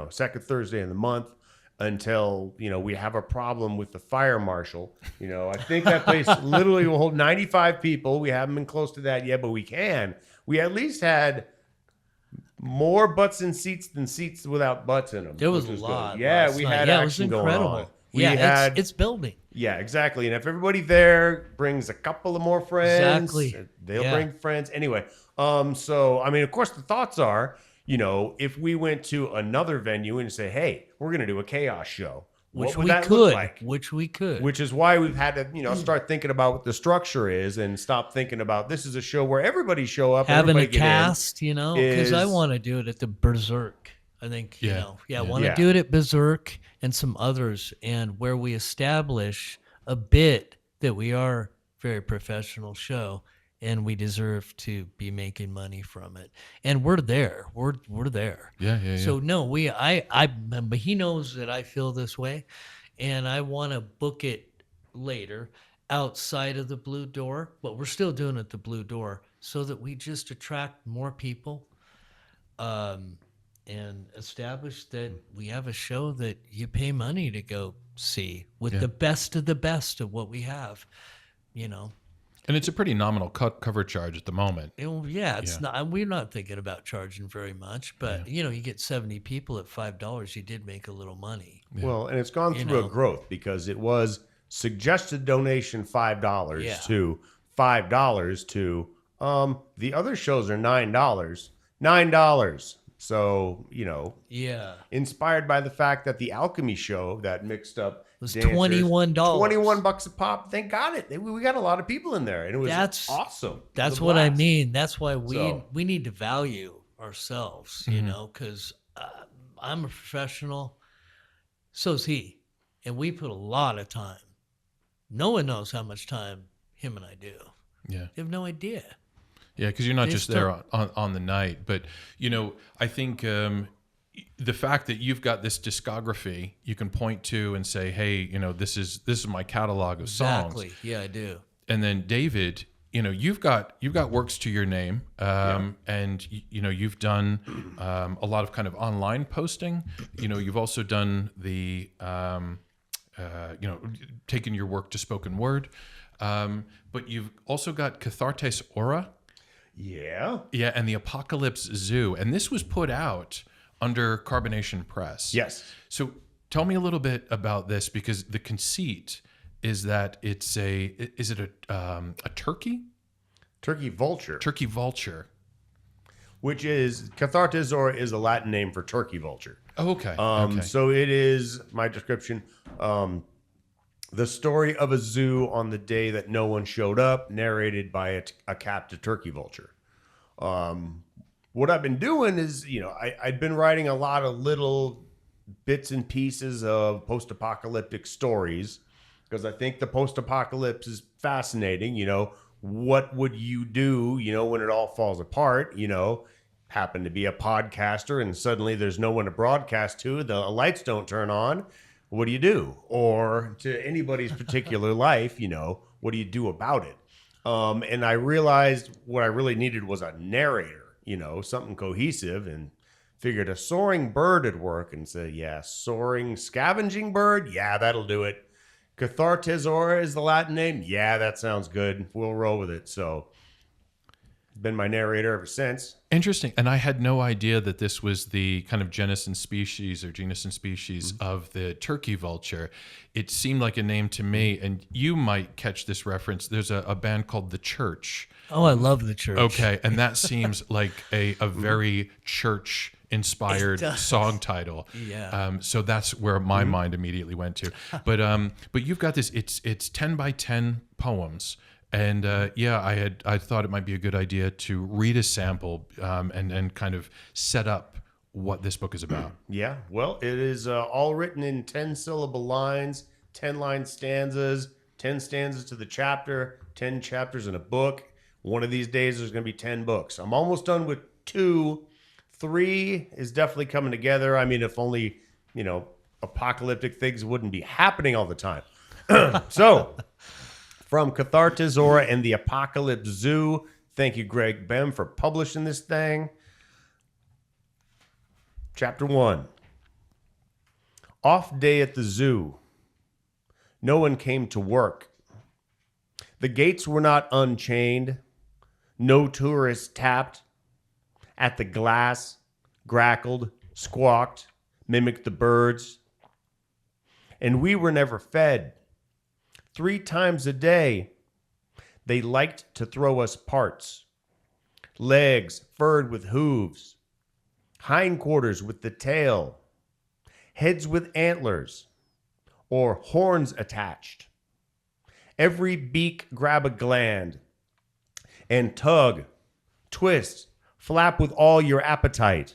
second Thursday in the month until, we have a problem with the fire marshal. I think that place literally will hold 95 people. We haven't been close to that yet, but we can. We at least had more butts in seats than seats without butts in them. There was which a good. lot. Yeah, last we night. had Yeah, it was action going incredible. on. We Yeah, had it's building. Yeah, exactly. And if everybody there brings a couple of more friends, Exactly. they'll Yeah. bring friends. Anyway, so, I mean, of course, the thoughts are, if we went to another venue and say, hey, we're going to do a chaos show, Which what would we that could. look like? Which we could. Which is why we've had to, start thinking about what the structure is and stop thinking about this is a show where everybody show up, Having a everybody get in. cast, because I is- want to do it at the Berserk. I think, I want to Yeah. do it at Berserk and some others, and where we establish a bit that we are very professional show and we deserve to be making money from it. And we're there. We're there. Yeah. So no, but he knows that I feel this way, and I want to book it later outside of the Blue Door, but we're still doing it at the Blue Door so that we just attract more people, and establish that we have a show that you pay money to go see with the best of what we have, And it's a pretty nominal cover charge at the moment. It's not. We're not thinking about charging very much, but you get 70 people at $5. You did make a little money. Well, and it's gone through a growth because it was suggested donation $5 to $5 to the other shows are $9. So, inspired by the fact that the Alchemy show that mixed up Was dancers, $21. $21 a pop. They got it. We got a lot of people in there, and it was awesome. It That's was a what I blast. mean. That's why So- we need to value ourselves, because I'm a professional. So's he, and we put a lot of time. No one knows how much time him and I do. Yeah. They have no idea. Yeah, because you're not just still- there on the night, but I think the fact that you've got this discography you can point to and say, hey, this is my catalog of songs. Exactly. Yeah, I do. And then David, you've got works to your name, and you've done a lot of kind of online posting. You've also done the taken your work to spoken word. But you've also got Cathartes Aura. Yeah. Yeah, and the Apocalypse Zoo. And this was put out under Carbonation Press. Yes. So tell me a little bit about this, because the conceit is that is it a turkey? Turkey vulture. Turkey vulture. Which is, Cathartes Aura is a Latin name for turkey vulture. Oh, okay. Okay. So it is, my description, the story of a zoo on the day that no one showed up, narrated by a captive turkey vulture. What I've been doing is, I'd been writing a lot of little bits and pieces of post-apocalyptic stories, because I think the post-apocalypse is fascinating. What would you do, when it all falls apart? Happen to be a podcaster and suddenly there's no one to broadcast to, the lights don't turn on. What do you do? Or to anybody's particular life, what do you do about it? And I realized what I really needed was a narrator, something cohesive, and figured a soaring bird would work, and said, yeah, soaring scavenging bird. Yeah, that'll do it. Cathartes Aura is the Latin name. Yeah, that sounds good. We'll roll with it. So been my narrator ever since. Interesting. And I had no idea that this was the kind of genus and species of the turkey vulture. It seemed like a name to me, and you might catch this reference. There's a band called The Church. Oh, I love The Church. Okay. And that seems like a very church inspired song title. Yeah. So that's where my mind immediately went to. But you've got this, it's 10 by 10 poems. And I thought it might be a good idea to read a sample and kind of set up what this book is about. Yeah, well, it is all written in 10-syllable lines, 10-line stanzas, 10 stanzas to the chapter, 10 chapters in a book. One of these days, there's going to be 10 books. I'm almost done with 2. 3 is definitely coming together. I mean, if only, apocalyptic things wouldn't be happening all the time. So, from Cathartes Aura and the Apocalypse Zoo, thank you, Greg Bem, for publishing this thing. Chapter 1. Off day at the zoo. No one came to work. The gates were not unchained. No tourists tapped. At the glass, grackled, squawked, mimicked the birds. And we were never fed. 3 times a day, they liked to throw us parts. Legs furred with hooves, hindquarters with the tail, heads with antlers, or horns attached. Every beak grab a gland, and tug, twist, flap with all your appetite.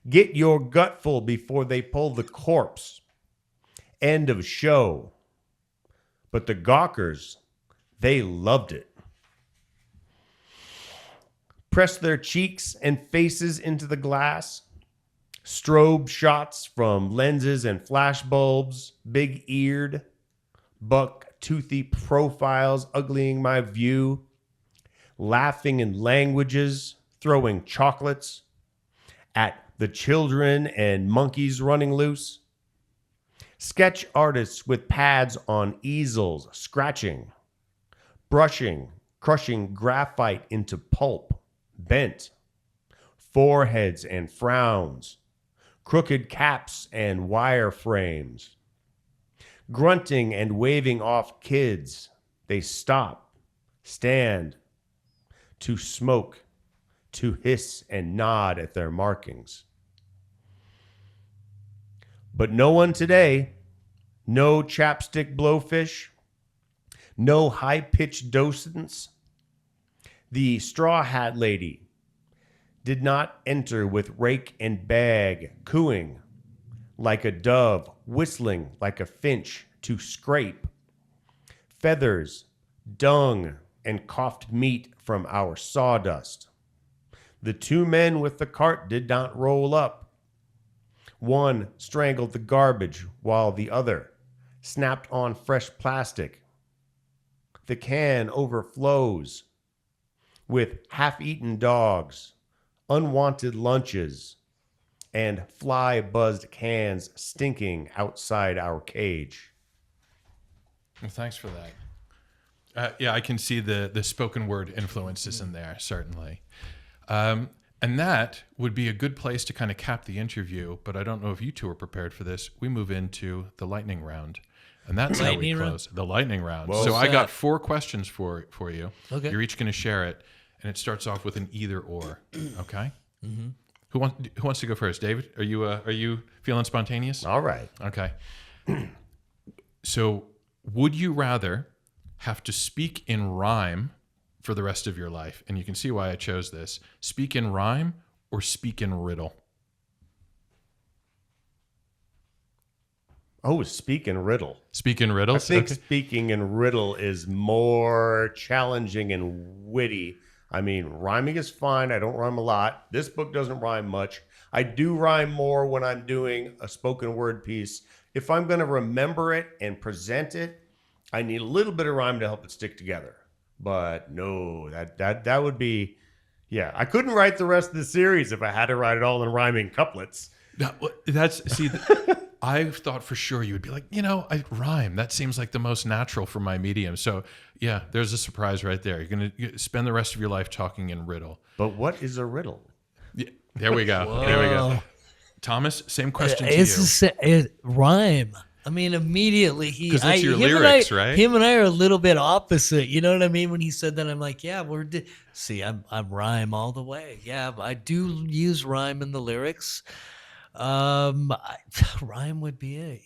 Get your gut full before they pull the corpse. End of show. But the gawkers, they loved it. Pressed their cheeks and faces into the glass. Strobe shots from lenses and flash bulbs, big-eared, buck-toothy profiles uglying my view. Laughing in languages, throwing chocolates at the children and monkeys running loose. Sketch artists with pads on easels, scratching, brushing, crushing graphite into pulp, bent, foreheads and frowns, crooked caps and wire frames. Grunting and waving off kids, they stop, stand, to smoke, to hiss and nod at their markings. But no one today, no chapstick blowfish, no high-pitched docents. The straw hat lady did not enter with rake and bag, cooing like a dove, whistling like a finch to scrape. Feathers, dung, and coughed meat from our sawdust. The 2 men with the cart did not roll up. One strangled the garbage while the other snapped on fresh plastic. The can overflows with half-eaten dogs, unwanted lunches, and fly-buzzed cans stinking outside our cage. Well, thanks for that. Yeah, I can see the spoken word influences in there, certainly. And that would be a good place to kind of cap the interview, but I don't know if you two are prepared for this. We move into the lightning round. And that's how we Lightning round? close the lightning round. Well so I said. got 4 questions for you. Okay. You're each going to share it, and it starts off with an either or. Okay. Mm-hmm. Who wants to go first? David, are you feeling spontaneous? All right. Okay. So, would you rather have to speak in rhyme for the rest of your life? And you can see why I chose this. Speak in rhyme or speak in riddle? Oh, speak in riddle. Speak in I riddles? think Okay. speaking in riddle is more challenging and witty. I mean, rhyming is fine. I don't rhyme a lot. This book doesn't rhyme much. I do rhyme more when I'm doing a spoken word piece. If I'm going to remember it and present it, I need a little bit of rhyme to help it stick together. But no, that would be, yeah. I couldn't write the rest of the series if I had to write it all in rhyming couplets. I thought for sure you would be like, I rhyme. That seems like the most natural for my medium. So, yeah, there's a surprise right there. You're going to spend the rest of your life talking in riddle. But what is a riddle? Yeah, there we go. There we go. Thomas, same question to you. Rhyme. I mean, immediately 'Cause that's your lyrics, right? Him and I are a little bit opposite. You know what I mean? When he said that, I'm like, yeah, I'm rhyme all the way. Yeah, I do use rhyme in the lyrics. Rhyme would be it,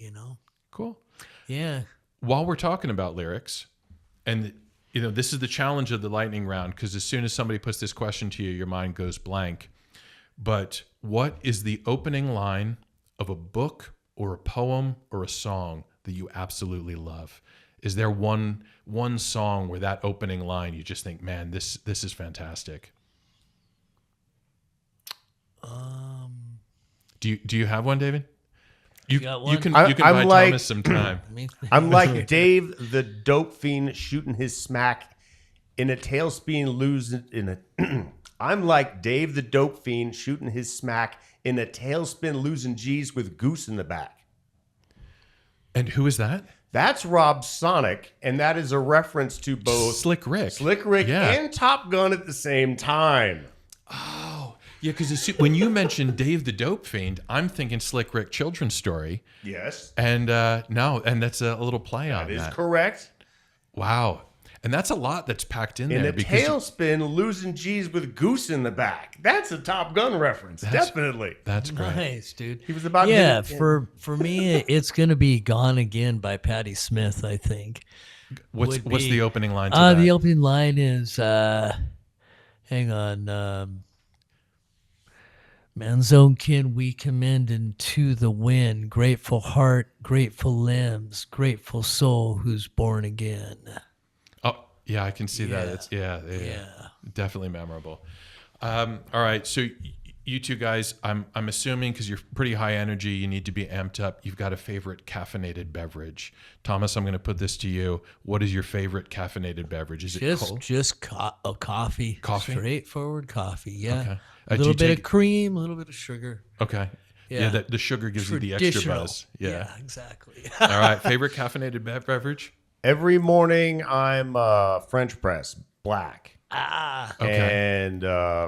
Cool. Yeah. While we're talking about lyrics, and this is the challenge of the lightning round, because as soon as somebody puts this question to you, your mind goes blank. But what is the opening line of a book or a poem or a song that you absolutely love? Is there one song where that opening line you just think, man, this is fantastic? Do you have one, David? You got one? You can I'm buy like- Thomas some time. I'm like Dave the dope fiend shooting his smack in a tailspin losing in a I'm like Dave the dope fiend shooting his smack in a tailspin losing G's with goose in the back. And who is that? That's Rob Sonic, and that is a reference to both Slick Rick. Slick Rick Yeah. and Top Gun at the same time. Yeah, because when you mentioned Dave the Dope Fiend, I'm thinking Slick Rick children's story. Yes, And and that's a little play on that is that. correct. Wow. And that's a lot that's packed in In there. a tailspin losing G's with goose in the back. That's a Top Gun reference, definitely. That's great. Nice, dude. He was about Yeah, to for me, it's gonna be "Gone Again" by Patti Smith. I think. What's would be- the opening line to that? The opening line is, hang on. Man's own kin we commend into the wind. Grateful heart, grateful limbs, grateful soul who's born again. Oh, yeah, I can see that. Yeah. It's yeah. Yeah. Definitely memorable. All right, so you two guys, I'm assuming because you're pretty high energy, you need to be amped up. You've got a favorite caffeinated beverage. Thomas, I'm going to put this to you. What is your favorite caffeinated beverage? Is it cold? Just a coffee. Coffee? Straightforward coffee. Yeah. Okay. A Do little you bit take- of cream, a little bit of sugar. Okay. Yeah. The sugar gives you the extra Traditional. buzz. Yeah. Exactly. All right. Favorite caffeinated beverage? Every morning I'm French press black Okay. and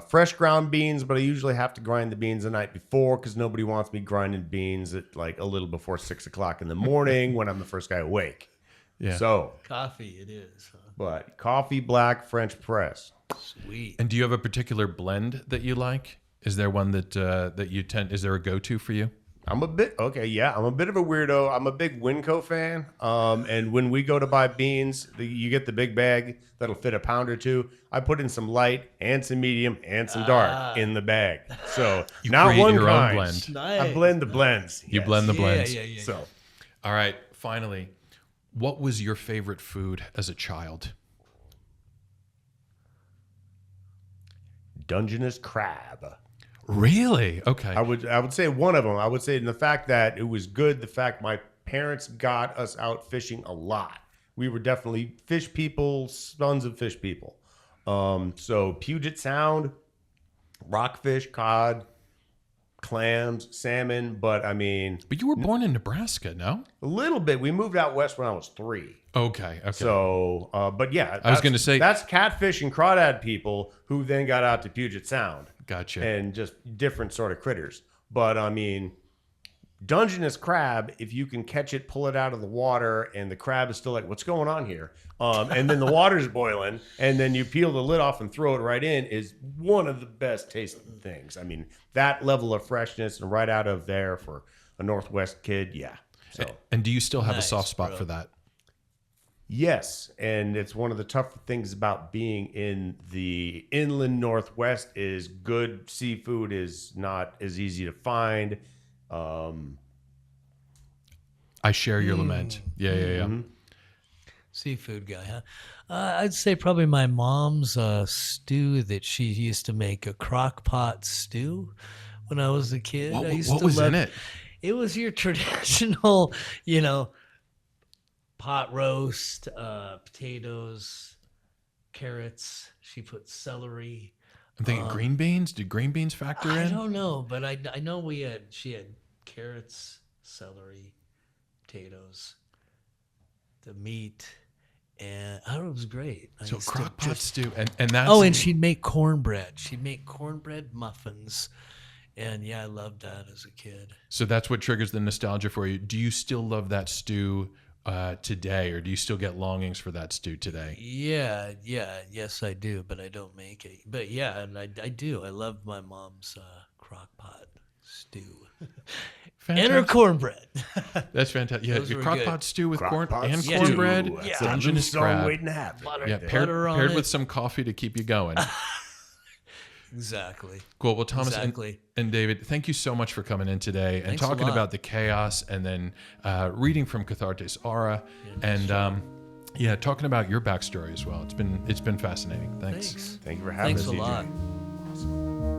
fresh ground beans, but I usually have to grind the beans the night before because nobody wants me grinding beans at like a little before 6 o'clock in the morning when I'm the first guy awake. Yeah. So, Coffee it is. Huh? but coffee black French press. Sweet. And do you have a particular blend that you like? Is there one that you tend? Is there a go-to for you? I'm a bit of a weirdo. I'm a big Winco fan. And when we go to buy beans, you get the big bag that'll fit a pound or two. I put in some light and some medium and some dark in the bag. So You not create one your own kind. blend. Nice. I blend the blends. You yes. blend the blends. Yeah. So All right. Finally, what was your favorite food as a child? Dungeness crab. Really? Okay. I would say one of them. I would say in the fact that it was good. The fact my parents got us out fishing a lot. We were definitely fish people, sons of fish people. So Puget Sound, rockfish, cod, clams, salmon, but I mean, But you were born in Nebraska, no? a little bit. We moved out west when I was 3. Okay. So, but yeah, I was going to say that's catfish and crawdad people who then got out to Puget Sound. Gotcha. And just different sort of critters. But I mean, Dungeness crab, if you can catch it, pull it out of the water, and the crab is still like, what's going on here? And then the water's boiling, and then you peel the lid off and throw it right in, is one of the best tasting things. I mean, that level of freshness and right out of there for a Northwest kid, yeah. So And do you still have a Nice, soft spot bro. for that? yes, and it's one of the tough things about being in the inland Northwest is good seafood is not as easy to find. I share your lament. Yeah. Mm-hmm. Seafood guy, huh? I'd say probably my mom's stew that she used to make, a crock pot stew when I was a kid. I used What to was love, in it? It was your traditional, pot roast, potatoes, carrots. She put celery. I'm thinking green beans. Did green beans factor I in? don't know, but I know she had carrots, celery, potatoes, the meat, and I don't know, it was great. I So used to crock pot just- stew, and that's Oh, and she'd make cornbread. She'd make cornbread muffins. And yeah, I loved that as a kid. so that's what triggers the nostalgia for you. Do you still love that stew today, or do you still get longings for that stew today? Yes, I do, but I don't make it. But yeah, and I do. I love my mom's crock pot stew and her Fantastic. cornbread. That's fantastic. Yeah, Those your were crock good. pot stew with corn Crock-pot and stew. cornbread, That's Yeah. a Dungeness new song crab. waiting to happen. Butter, Yeah, butter on paired it. with some coffee to keep you going. Exactly. Cool. Well, Thomas Exactly. and David, thank you so much for coming in today and Thanks a talking lot. about the chaos, and then reading from Cathartes Aura, and talking about your backstory as well. It's been fascinating. Thanks. Thanks. Thank you for having Thanks us, a EJ. lot. Awesome.